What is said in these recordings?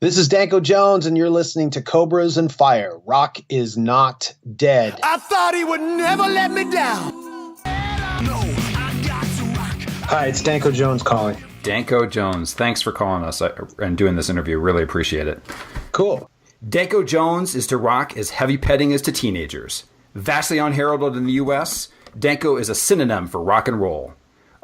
This is Danko Jones, and you're listening to Cobras and Fire. Rock is not dead. I thought he would never let me down. Hi, it's Danko Jones calling. Danko Jones, thanks for calling us and doing this interview. Really appreciate it. Cool. Danko Jones is to rock as heavy petting is to teenagers. Vastly unheralded in the U.S., Danko is a synonym for rock and roll.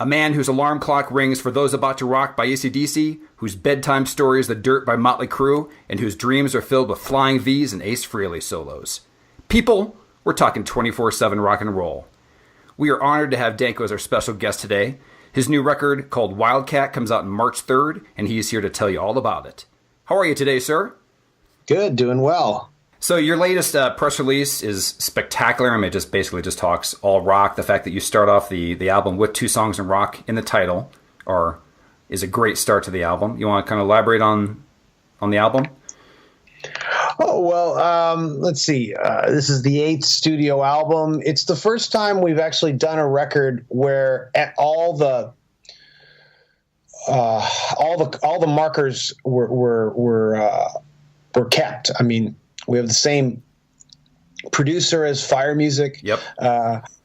A man whose alarm clock rings for those about to rock by AC/DC, whose bedtime story is The Dirt by Motley Crue, and whose dreams are filled with Flying V's and Ace Frehley solos. People, we're talking 24/7 rock and roll. We are honored to have Danko as our special guest today. His new record, called Wildcat, comes out on March 3rd, and he is here to tell you all about it. How are you today, sir? Good, doing well. So your latest press release is spectacular. I mean, it just basically just talks all rock. The fact that you start off the album with 2 songs in rock in the title is a great start to the album. You want to kind of elaborate on the album? Oh, well, let's see. This is the 8th studio album. It's the first time we've actually done a record where all the markers were kept. I mean, we have the same producer as Fire Music. Yep.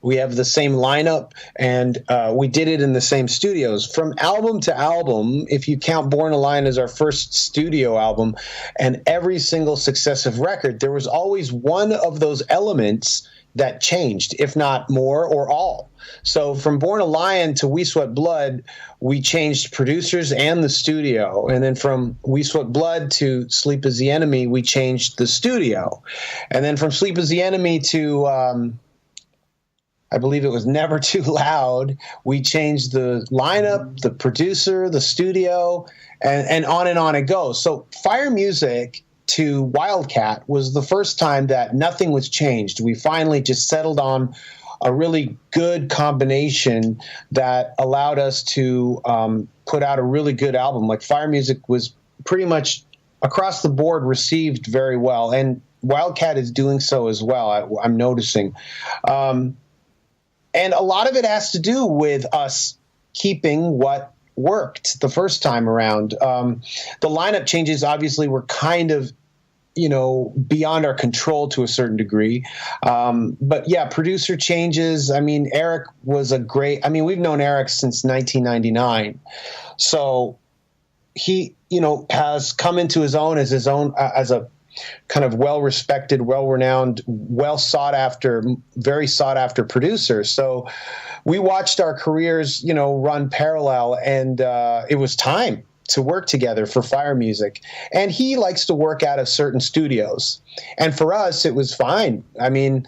We have the same lineup, and we did it in the same studios. From album to album, if you count Born a Lion as our first studio album, and every single successive record, there was always one of those elements that changed, if not more or all. So from Born a Lion to We Sweat Blood, we changed producers and the studio. And then from We Sweat Blood to Sleep is the Enemy, we changed the studio. And then from Sleep is the Enemy to, I believe it was Never Too Loud, we changed the lineup, the producer, the studio, and on it goes. So Fire Music to Wildcat was the first time that nothing was changed. We finally just settled on a really good combination that allowed us to put out a really good album. Like Fire Music was pretty much across the board received very well, and Wildcat is doing so as well, I'm noticing. And a lot of it has to do with us keeping what worked the first time around. The lineup changes obviously were kind of, beyond our control to a certain degree. But yeah, producer changes. I mean, Eric was we've known Eric since 1999. So he, has come into his own as a kind of well-respected, well-renowned, very sought-after producer. So we watched our careers, run parallel, and it was time to work together for Fire Music. And he likes to work out of certain studios. And for us, it was fine. I mean,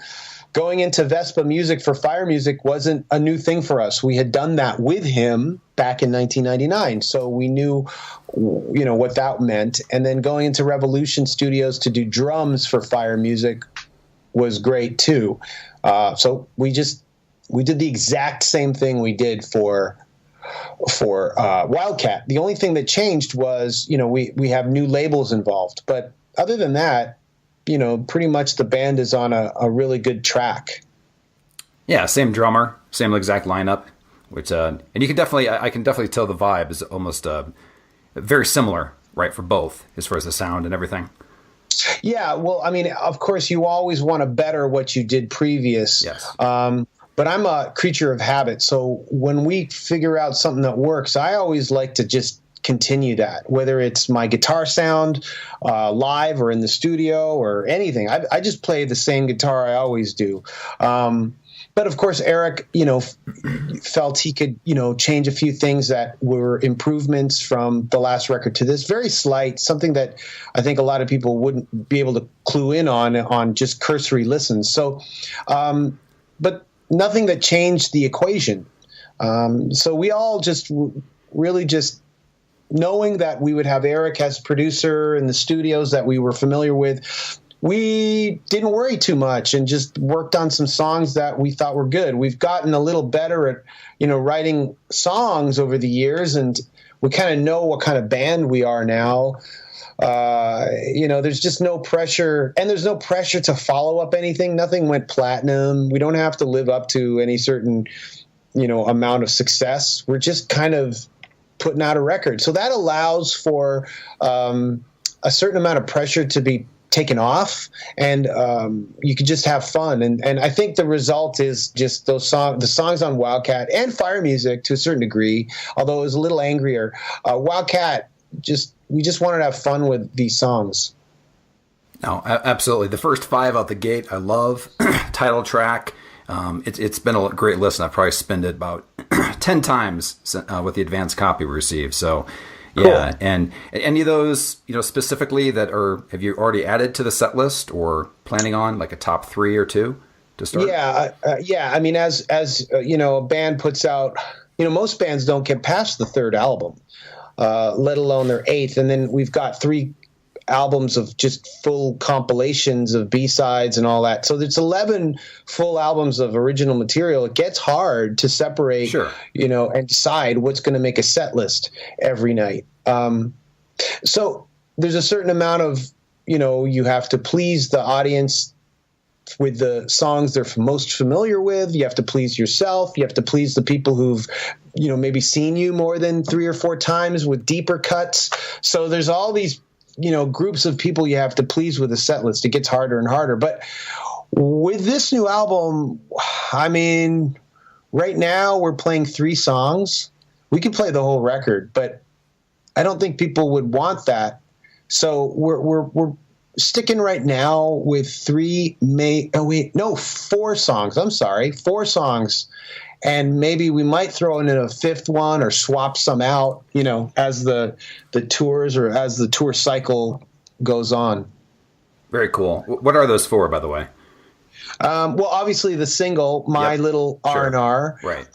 going into Vespa Music for Fire Music wasn't a new thing for us. We had done that with him back in 1999. So we knew, what that meant. And then going into Revolution Studios to do drums for Fire Music was great too. So we did the exact same thing we did for Wildcat. The only thing that changed was, we have new labels involved. But other than that, pretty much the band is on a really good track. Yeah, same drummer, same exact lineup, which and you can I can definitely tell the vibe is almost very similar, right, for both as far as the sound and everything. Yeah, well, I mean, of course, you always want to better what you did previous. Yes. But I'm a creature of habit. So when we figure out something that works, I always like to just continue that, whether it's my guitar sound live or in the studio or anything. I just play the same guitar I always do. But of course, Eric, felt he could, change a few things that were improvements from the last record to this. Very slight, something that I think a lot of people wouldn't be able to clue in on just cursory listens. So, but nothing that changed the equation. So we all just really just knowing that we would have Eric as producer in the studios that we were familiar with, we didn't worry too much and just worked on some songs that we thought were good. We've gotten a little better at, writing songs over the years, and we kind of know what kind of band we are now. There's just no pressure, and there's no pressure to follow up anything. Nothing went platinum. We don't have to live up to any certain, amount of success. We're just kind of putting out a record. So that allows for a certain amount of pressure to be taken off, and you can just have fun. And I think the result is just the songs on Wildcat and Fire Music to a certain degree, although it was a little angrier. Wildcat, we just wanted to have fun with these songs. No, absolutely. The first 5 out the gate, I love. Title track. It's been a great listen. I've probably spent it about 10 times with the advanced copy we received. So, yeah. Cool. And any of those, specifically have you already added to the set list or planning on like a top 3 or 2 to start? Yeah. I mean, as a band puts out, most bands don't get past the 3rd album, let alone their 8th. And then we've got 3 albums of just full compilations of B-sides and all that. So there's 11 full albums of original material. It gets hard to separate, sure, and decide what's going to make a set list every night. So there's a certain amount of, you have to please the audience with the songs they're most familiar with. You have to please yourself. You have to please the people who've, maybe seen you more than 3 or 4 times with deeper cuts. So there's all these groups of people you have to please with a set list. It gets harder and harder. But with this new album, I mean, right now we're playing 3 songs. We can play the whole record, but I don't think people would want that. So we're sticking right now with 4 songs. I'm sorry, 4 songs. And maybe we might throw in a 5th one or swap some out, as the tours or as the tour cycle goes on. Very cool. What are those 4, by the way? Well, obviously the single, My Little R&R. Right.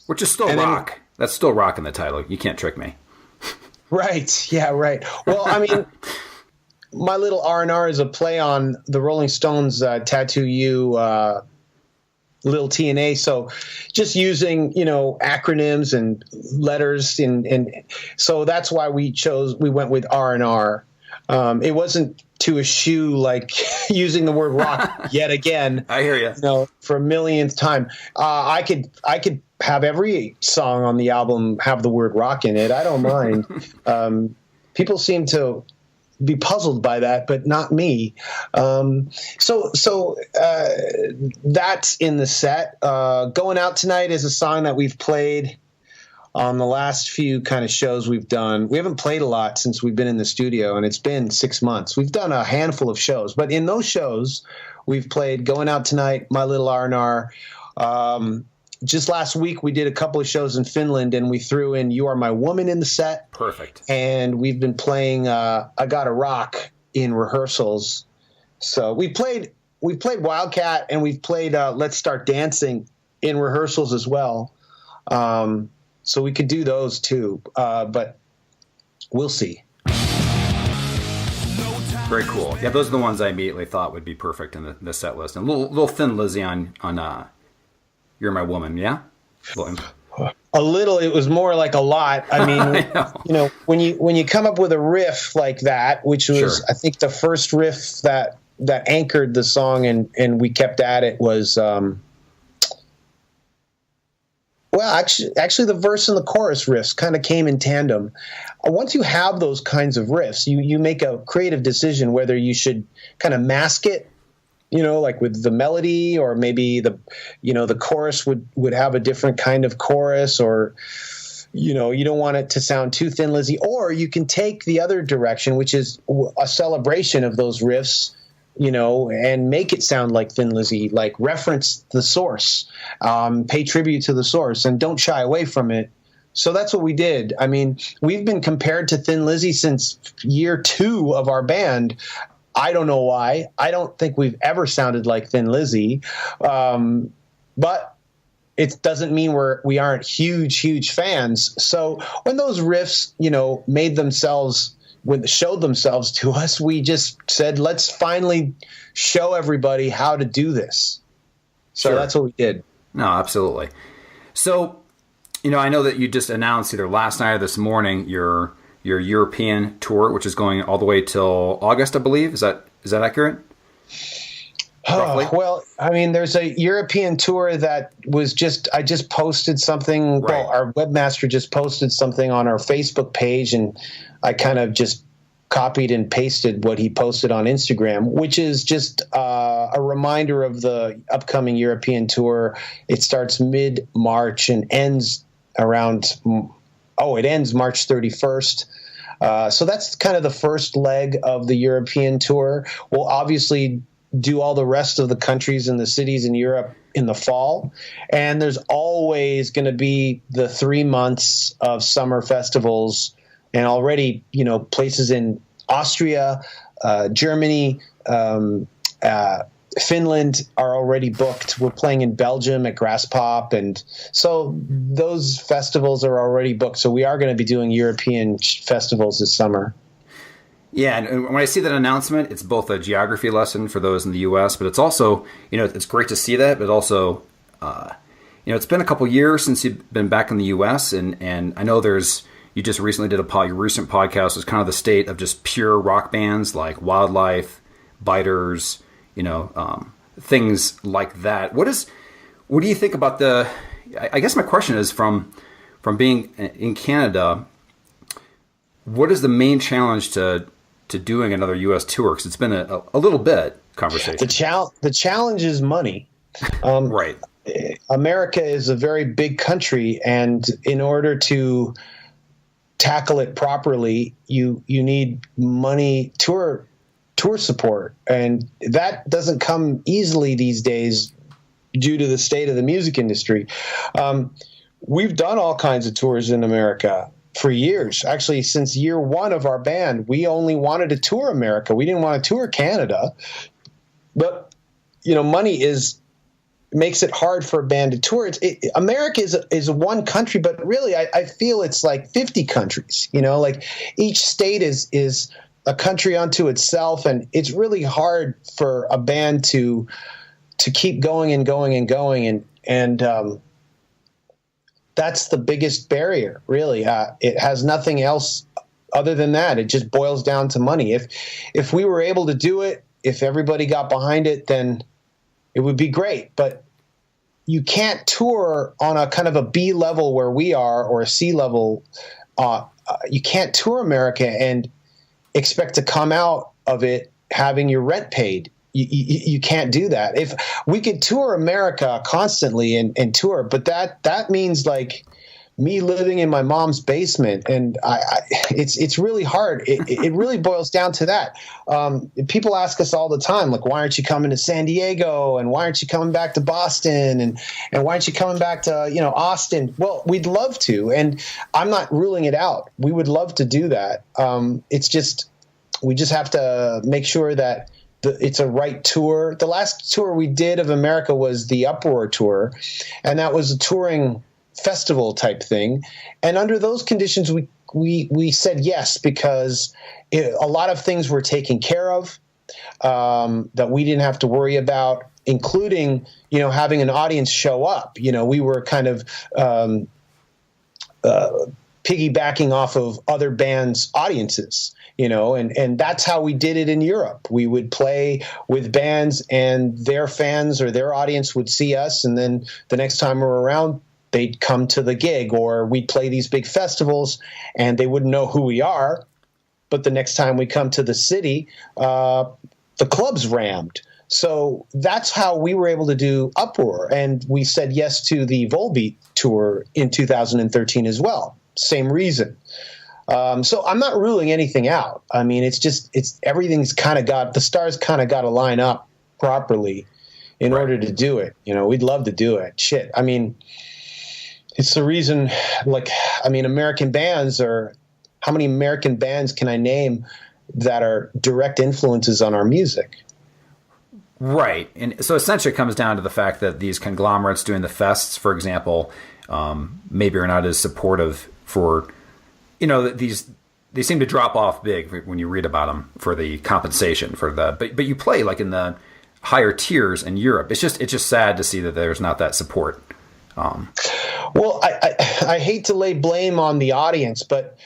Which is still rock. Then, that's still rock in the title. You can't trick me. Right. Yeah, right. Well, I mean, My Little R&R is a play on the Rolling Stones' Tattoo You, Little T&A. So just using, acronyms and letters. And so that's why we went with R&R. It wasn't to eschew like using the word rock yet again. I hear you. For a millionth time. I could have every song on the album have the word rock in it. I don't mind. People seem to be puzzled by that, but not me. So that's in the set. Going Out Tonight is a song that we've played on the last few kind of shows we've done. We haven't played a lot since we've been in the studio, and it's been 6 months. We've done a handful of shows, but in those shows, we've played Going Out Tonight, My Little R&R. Just last week, we did a couple of shows in Finland, and we threw in You Are My Woman in the set. Perfect. And we've been playing I Gotta Rock in rehearsals. So we've played Wildcat, and we've played Let's Start Dancing in rehearsals as well. So we could do those too, but we'll see. Very cool. Yeah, those are the ones I immediately thought would be perfect in the set list. And a little Thin Lizzy on You're My Woman, yeah? A little. It was more like a lot. I mean, when you come up with a riff like that, which was, sure, I think the first riff that anchored the song and we kept at it was, actually the verse and the chorus riffs kind of came in tandem. Once you have those kinds of riffs, you make a creative decision whether you should kind of mask it, like with the melody, or maybe the chorus would have a different kind of chorus, or, you don't want it to sound too Thin Lizzy, or you can take the other direction, which is a celebration of those riffs, and make it sound like Thin Lizzy, like reference the source, pay tribute to the source, and don't shy away from it. So that's what we did. I mean, we've been compared to Thin Lizzy since year 2 of our band. I don't know why. I don't think we've ever sounded like Thin Lizzy, but it doesn't mean we aren't huge fans. So when those riffs, showed themselves to us, we just said, let's finally show everybody how to do this. So Sure. That's what we did. No, absolutely. So, I know that you just announced either last night or this morning your European tour, which is going all the way till August, I believe. Is that accurate? Well, I mean, there's a European tour that was I just posted something. Right. Well, our webmaster just posted something on our Facebook page, and I kind of just copied and pasted what he posted on Instagram, which is just a reminder of the upcoming European tour. It starts mid-March and ends around it ends March 31st. So that's kind of the first leg of the European tour. We'll obviously do all the rest of the countries and the cities in Europe in the fall. And there's always going to be the 3 months of summer festivals, and already, places in Austria, Germany, Finland are already booked. We're playing in Belgium at Grass Pop. And so those festivals are already booked. So we are going to be doing European festivals this summer. Yeah, and when I see that announcement, it's both a geography lesson for those in the U.S., but it's also, it's great to see that, but also, it's been a couple years since you've been back in the U.S., and I know you just recently did your recent podcast was kind of the state of just pure rock bands like Wildlife, Biters, things like that. What do you think about I guess my question is from being in Canada, what is the main challenge to doing another U.S. tour? Because it's been a little bit conversation. The challenge is money. Right. America is a very big country, and in order to tackle it properly, you need money, tour support, and that doesn't come easily these days due to the state of the music industry. We've done all kinds of tours in America for years. Actually, since year one of our band, we only wanted to tour America. We didn't want to tour Canada. But, money makes it hard for a band to tour. America is one country, but really I feel it's like 50 countries. Like each state is a country unto itself, and it's really hard for a band to keep going and going and going, and that's the biggest barrier, really. It has nothing else other than that. It just boils down to money. If we were able to do it, if everybody got behind it, then it would be great. But you can't tour on a kind of a B level where we are, or a C level. You can't tour America and expect to come out of it having your rent paid. You can't do that. If we could tour America constantly and tour, but that means like me living in my mom's basement, and it's really hard. It really boils down to that. People ask us all the time, like, why aren't you coming to San Diego, and why aren't you coming back to Boston, and why aren't you coming back to Austin? Well, we'd love to, and I'm not ruling it out. We would love to do that. It's just we just have to make sure that it's a right tour. The last tour we did of America was the Uproar tour, and that was a touring festival type thing. And under those conditions, we said yes, because a lot of things were taken care of that we didn't have to worry about, including having an audience show up. We were kind of piggybacking off of other bands' audiences. And that's how we did it in Europe. We would play with bands, and their fans or their audience would see us, and then the next time we're around, they'd come to the gig, or we'd play these big festivals, and they wouldn't know who we are. But the next time we come to the city, the club's rammed. So that's how we were able to do Uproar. And we said yes to the Volbeat tour in 2013 as well. Same reason. So I'm not ruling anything out. I mean, everything's kind of the stars kind of got to line up properly in order to do it. We'd love to do it. Shit. I mean, it's the reason, American bands how many American bands can I name that are direct influences on our music? Right. And so essentially it comes down to the fact that these conglomerates doing the fests, for example, maybe are not as supportive for, they seem to drop off big when you read about them for the compensation for but you play like in the higher tiers in Europe. It's just sad to see that there's not that support. Well, I hate to lay blame on the audience, but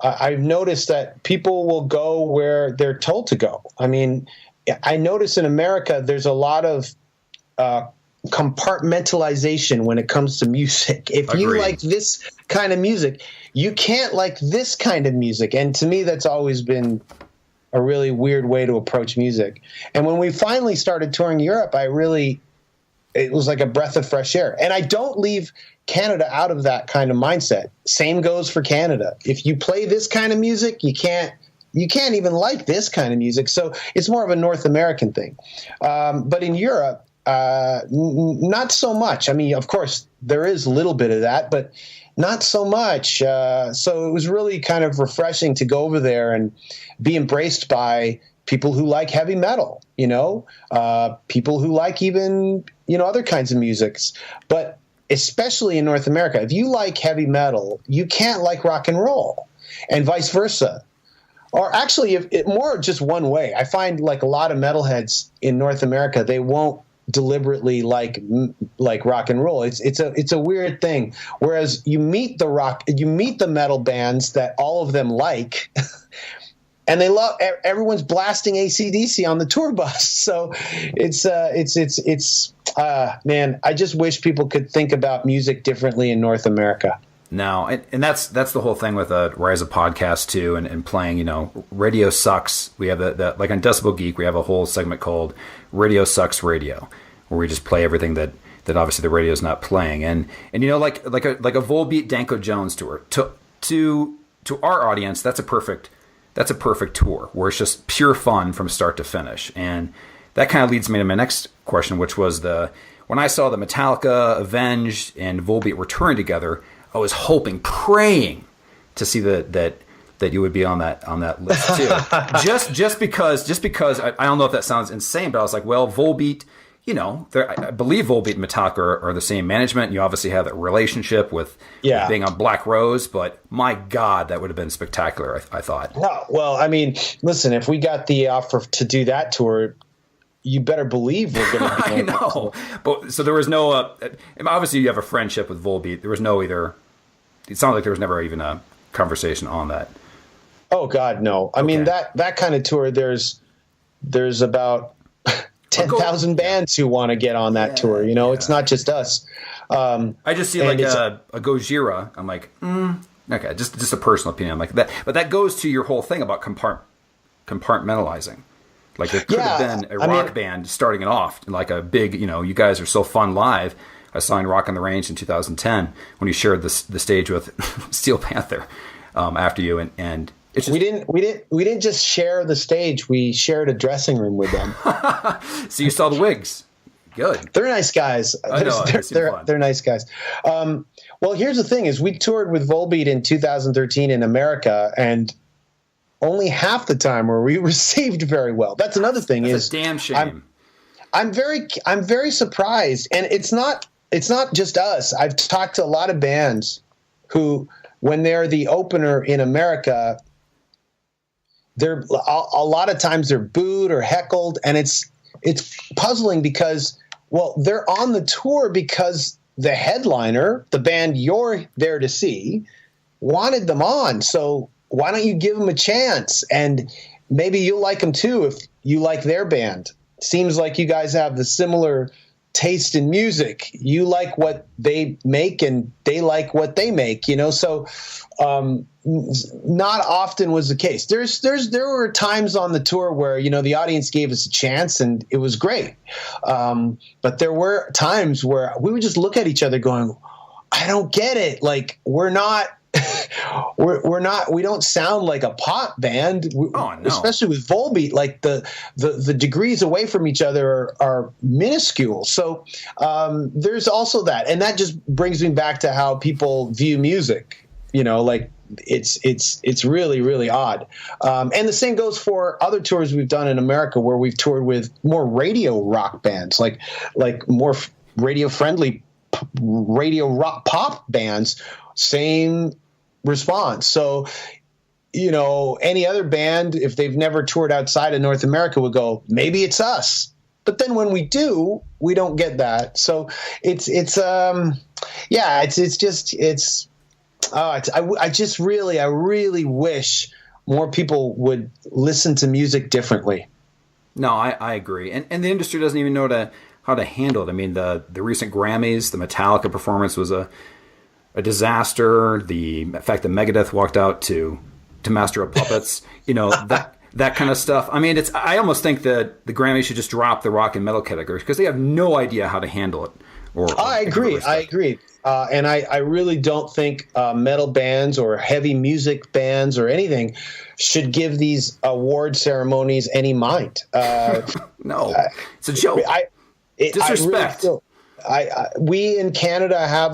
I've noticed that people will go where they're told to go. I mean, I notice in America there's a lot of compartmentalization when it comes to music. If Agreed. You like this kind of music, you can't like this kind of music. And to me, that's always been a really weird way to approach music. And when we finally started touring Europe, it was like a breath of fresh air. And I don't leave Canada out of that kind of mindset. Same goes for Canada. If you play this kind of music, you can't even like this kind of music. So it's more of a North American thing. But in Europe, not so much. I mean, of course, there is a little bit of that, but not so much. So it was really kind of refreshing to go over there and be embraced by people who like heavy metal, people who like even, other kinds of musics. But especially in North America, if you like heavy metal, you can't like rock and roll, and vice versa. Or actually, if it more just one way. I find like a lot of metalheads in North America, they won't deliberately like rock and roll. It's a weird thing. Whereas you meet the metal bands that all of them like, and they love. Everyone's blasting AC/DC on the tour bus. So man, I just wish people could think about music differently in North America. No, and that's the whole thing with Rise of Podcast too, and playing. Radio sucks. We have the like on Decibel Geek, we have a whole segment called Radio Sucks Radio, where we just play everything that obviously the radio's not playing. And like a Volbeat Danko Jones tour to our audience, that's a perfect tour where it's just pure fun from start to finish. And that kind of leads me to my next question, which was when I saw the Metallica, Avenged, and Volbeat were touring together, I was hoping, praying to see that you would be on that list too. just because I don't know if that sounds insane, but I was like, well, Volbeat, I believe Volbeat and Metallica are the same management. You obviously have that relationship with being on Black Rose, but my God, that would have been spectacular. I thought. No, well, I mean, listen, if we got the offer to do that tour, you better believe we're going to be I know. But so there was no obviously you have a friendship with Volbeat. There was no either. It sounds like there was never even a conversation on that. Oh God, no. I mean that kind of tour, there's about 10,000 bands who want to get on that tour. It's not just us. I just see like a Gojira. I'm like, okay, just a personal opinion. I'm like that, but that goes to your whole thing about compartmentalizing. Like there could have been a rock band starting it off, and like a big, you guys are so fun live. I saw in Rock on the Range in 2010 when you shared the stage with Steel Panther after you, and it's just, we didn't just share the stage. We shared a dressing room with them. So you saw the Wigs. Good. They're nice guys. I know, they're nice guys. Well, here's the thing: is we toured with Volbeat in 2013 in America, and only half the time were we received very well. That's another thing. That's a damn shame. I'm very surprised, and it's not just us. I've talked to a lot of bands who, when they're the opener in America, they're a lot of times they're booed or heckled, and it's puzzling because, well, they're on the tour because the headliner, the band you're there to see, wanted them on. So why don't you give them a chance? And maybe you'll like them too if you like their band. Seems like you guys have the similar taste in music. You like what they make and they like what they make, So not often was the case. There were times on the tour where, the audience gave us a chance and it was great. But there were times where we would just look at each other going, I don't get it. Like we're not we don't sound like a pop band. Especially with Volbeat, like the degrees away from each other are minuscule. So there's also that, and that just brings me back to how people view music. Like it's really, really odd. And the same goes for other tours we've done in America, where we've toured with more radio rock bands, like more radio friendly radio rock pop bands. Same response. So, any other band, if they've never toured outside of North America, would go, maybe it's us. But then when we do, we don't get that. So I really wish more people would listen to music differently. No, I agree. And the industry doesn't even know how to handle it. I mean, the recent Grammys, the Metallica performance was a disaster. The fact that Megadeth walked out to Master of Puppets, that kind of stuff. I mean, I almost think that the Grammys should just drop the rock and metal categories because they have no idea how to handle it. I agree. And I really don't think metal bands or heavy music bands or anything should give these award ceremonies any mind. No, it's a joke. Disrespect. We in Canada have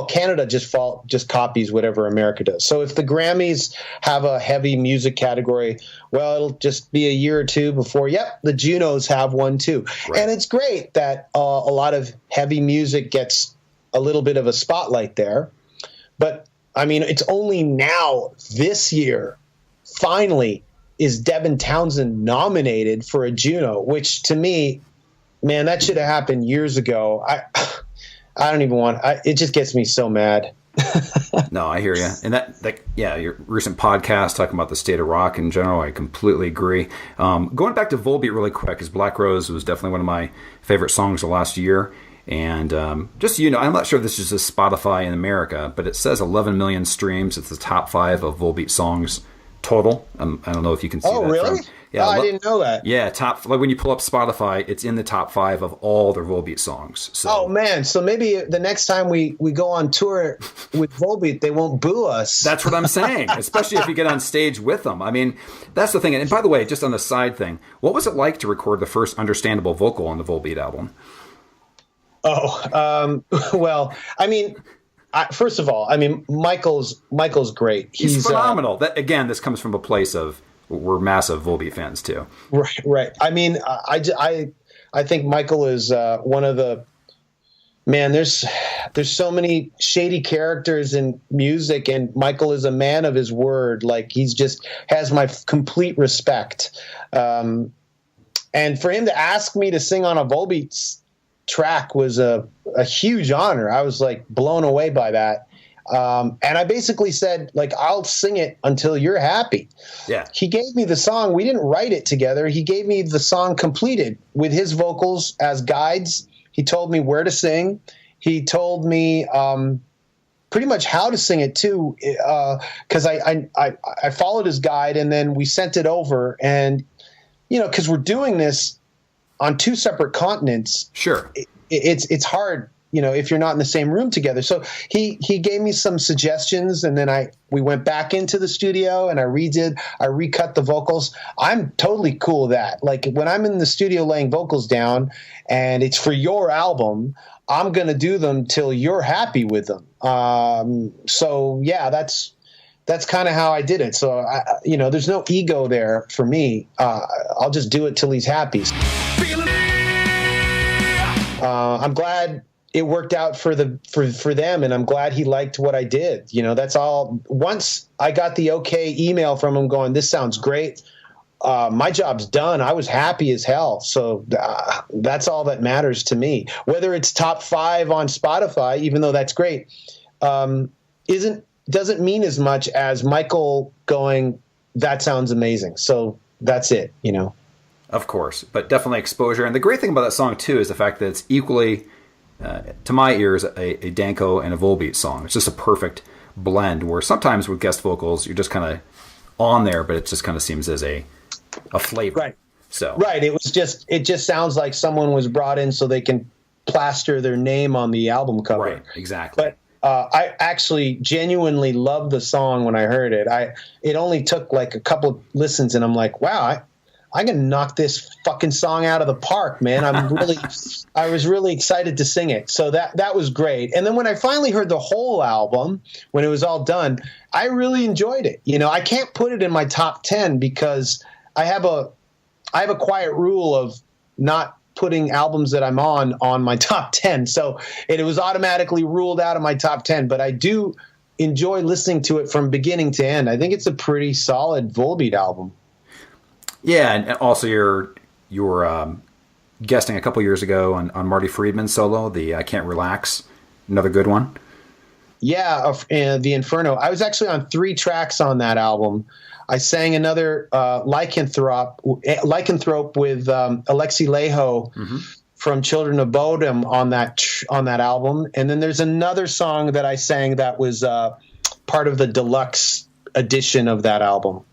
Canada just copies whatever America does. So if the Grammys have a heavy music category, well, it'll just be a year or two before, the Junos have one too. Right. And it's great that a lot of heavy music gets a little bit of a spotlight there. But I mean, it's only now this year, finally, is Devin Townsend nominated for a Juno, which to me, man, that should have happened years ago. I don't even want. It just gets me so mad. No, I hear you. And your recent podcast talking about the state of rock in general, I completely agree. Going back to Volbeat really quick, because Black Rose was definitely one of my favorite songs of last year. And just so you know, I'm not sure if this is just Spotify in America, but it says 11 million streams. It's the top 5 of Volbeat songs total. I don't know if you can see that. Oh, really? Yeah, I didn't know that. Yeah, like when you pull up Spotify, it's in the top 5 of all their Volbeat songs. So. Oh man, so maybe the next time we go on tour with Volbeat, they won't boo us. That's what I'm saying, especially if you get on stage with them. I mean, that's the thing. And by the way, just on the side thing, what was it like to record the first understandable vocal on the Volbeat album? Oh, well, I mean, first of all, I mean, Michael's great. He's phenomenal. This comes from a place of we're massive Volbeat fans too. Right. I mean, I think Michael is one of the man. There's so many shady characters in music, and Michael is a man of his word. Like he's just has my complete respect. And for him to ask me to sing on a Volbeat track was a huge honor. I was like blown away by that. And I basically said, like, I'll sing it until you're happy. Yeah. He gave me the song. We didn't write it together. He gave me the song completed with his vocals as guides. He told me where to sing. He told me pretty much how to sing it too, because I followed his guide, and then we sent it over. And, because we're doing this on 2 separate continents. Sure. It's hard, if you're not in the same room together. So he gave me some suggestions, and then we went back into the studio and I recut the vocals. I'm totally cool with that. Like when I'm in the studio laying vocals down and it's for your album, I'm going to do them till you're happy with them. So yeah, that's kind of how I did it. So there's no ego there for me. I'll just do it till he's happy. I'm glad it worked out for them, and I'm glad he liked what I did. That's all. Once I got the okay email from him going, "This sounds great," my job's done. I was happy as hell. So that's all that matters to me. Whether it's top 5 on Spotify, even though that's great, doesn't mean as much as Michael going, "That sounds amazing." So that's it. Of course, but definitely exposure. And the great thing about that song too is the fact that it's equally, to my ears, a Danko and a Volbeat song. It's just a perfect blend where sometimes with guest vocals, you're just kind of on there, but it just kind of seems as a flavor. Right. So right. It just sounds like someone was brought in so they can plaster their name on the album cover. Right. Exactly. But I actually genuinely loved the song when I heard it. It only took like a couple of listens, and I'm like, wow, I can knock this fucking song out of the park, man. I was really excited to sing it. So that was great. And then when I finally heard the whole album, when it was all done, I really enjoyed it. I can't put it in my top 10 because I have a quiet rule of not putting albums that I'm on my top 10. So it was automatically ruled out of my top 10, but I do enjoy listening to it from beginning to end. I think it's a pretty solid Volbeat album. Yeah, and also you were guesting a couple years ago on Marty Friedman's solo, the I Can't Relax, another good one. Yeah, the Inferno. I was actually on 3 tracks on that album. I sang another Lycanthrope with Alexi Leho from Children of Bodom on that album, and then there's another song that I sang that was part of the deluxe edition of that album.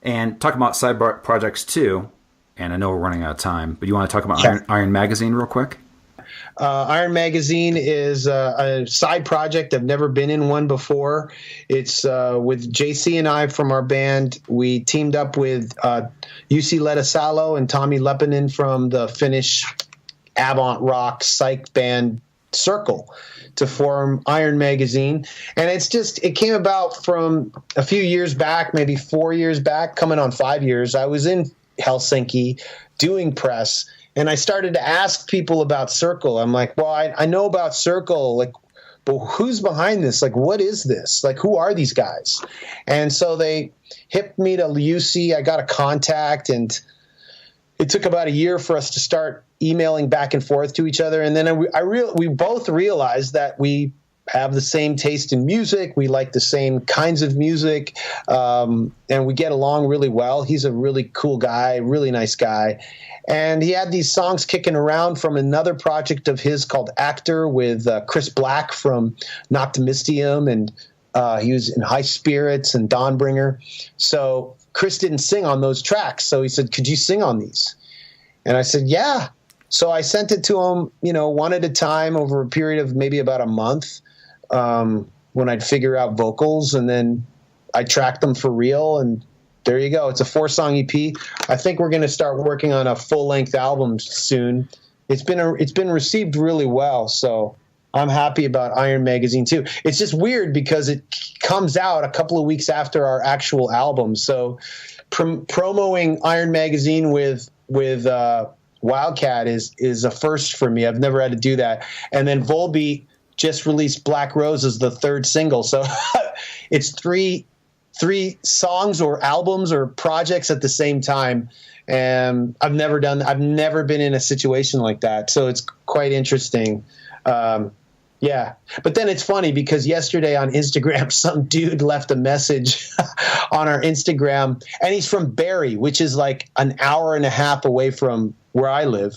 And talk about side projects too. And I know we're running out of time, but you want to talk about Iron Magazine real quick? Iron Magazine is a side project. I've never been in one before. It's with JC and I from our band. We teamed up with Jussi Lehdesalo and Tommy Leppänen from the Finnish avant rock psych band Circle to form Iron Magazine. And it came about from a few years back, maybe 4 years back, coming on 5 years. I was in Helsinki doing press, and I started to ask people about Circle. I'm like, well, I know about Circle, like, but who's behind this? Like, what is this? Like, who are these guys? And so they hipped me to Jussi. I got a contact, and it took about a year for us to start emailing back and forth to each other. And then we both realized that we have the same taste in music. We like the same kinds of music, and we get along really well. He's a really cool guy, really nice guy. And he had these songs kicking around from another project of his called Actor with Chris Black from Noctimistium, and he was in High Spirits and Dawnbringer. So Chris didn't sing on those tracks. So he said, could you sing on these? And I said, yeah. So I sent it to him, one at a time over a period of maybe about a month, when I'd figure out vocals, and then I tracked them for real. And there you go. It's a 4-song EP. I think we're going to start working on a full-length album soon. It's been received really well. So I'm happy about Iron Magazine too. It's just weird because it comes out a couple of weeks after our actual album. So promoting Iron Magazine with Wildcat is a first for me. I've never had to do that. And then Volbeat just released Black Rose as the third single. So it's three songs or albums or projects at the same time. And I've never been in a situation like that. So it's quite interesting. Yeah. But then it's funny because yesterday on Instagram, some dude left a message on our Instagram, and he's from Barrie, which is like an hour and a half away from where I live,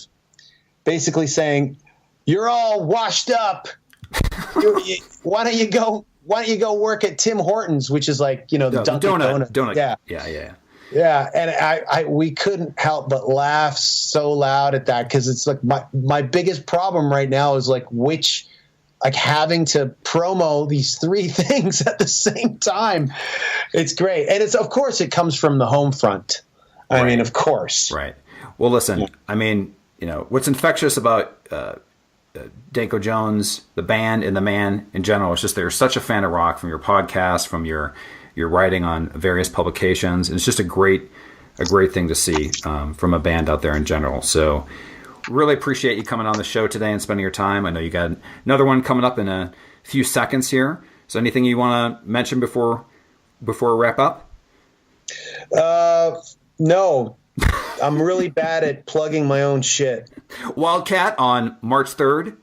basically saying, you're all washed up. Why don't you go work at Tim Hortons, which is like, the Dunkin' Donut. Yeah. And we couldn't help but laugh so loud at that. Cause it's like my biggest problem right now is like having to promo these three things at the same time. It's great. And of course it comes from the home front. I mean, of course. Right. Well, listen, yeah. I mean, what's infectious about Danko Jones, the band, and the man in general is just they're such a fan of rock from your podcast, from your writing on various publications. And it's just a great thing to see from a band out there in general. So really appreciate you coming on the show today and spending your time. I know you got another one coming up in a few seconds here. So anything you want to mention before we wrap up? No. I'm really bad at plugging my own shit. Wildcat on March 3rd,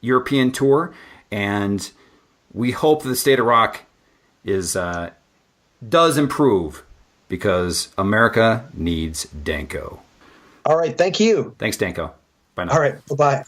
European tour, and we hope that the state of rock does improve because America needs Danko. All right, thank you. Thanks, Danko. Bye now. All right, bye-bye.